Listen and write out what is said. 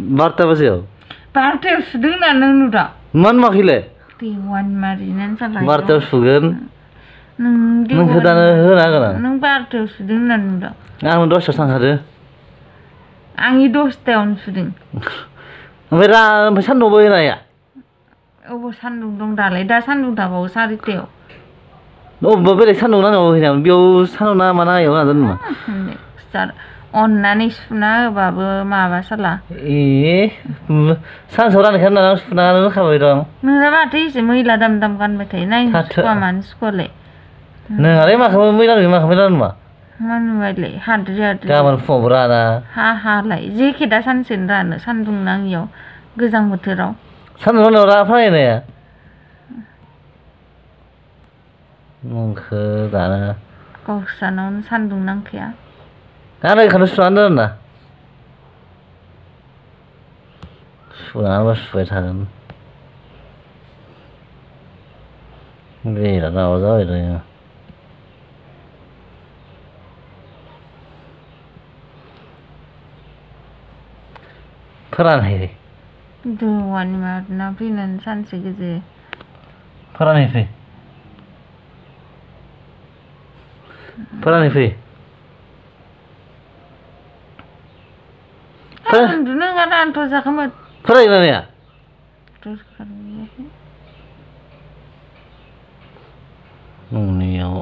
12ता बाजियाव 12तायाव सुदों होनना नों नुदों मान माखैलाय देवान मारिनानै जालाय 12तायाव सुगोन नों होदानो होना हागोन नों 12तायाव सुदों होनना नुदों आं 10तायाव थांखादो आंनि 10तायावनो सुदों ओमफ्राय सान्दुंबो होनो हाया अबाव सान्दुं दं दालाय दा सान्दुं थाबावो 4तायाव अबेबा बेलेग सान्दुं नांगौ हैनायाव बेयाव सान्दुं नाङा मा नाङा नाजादों नामा अननानै सुना होबाबो माबा साला सानसेयाव राननायखौ होननानै आं सुना होखाबाय दं नोंना माथो एसे मैला दाम दाम गानबाय थायो नायनो सुखुवा मानो सुखुवालाय नोंहालाय माखौ मैला नुमा मा नुबायलाय हाद्रि हाद्रि गाबोन फुङावबो राना हालाय जेकेटआ सानसेनो रानो सान्दुं नाङियाव गोजां बोथोराव सान्दुं नांनायाव राना फैनाया नंखो दाना गावस्रानावनो सान्दुं नांखाया आं बेखौनो सुनानै दोना सुनानैबा सुबाय थागोन बिराद माबा जाबाय दङ फोरानहै देवानि मारना फैनानै सानसे गोजो फोरानहै उन्दुनो ओंखारना आंथ' जाखांबाय फरायनाया नोंनियाव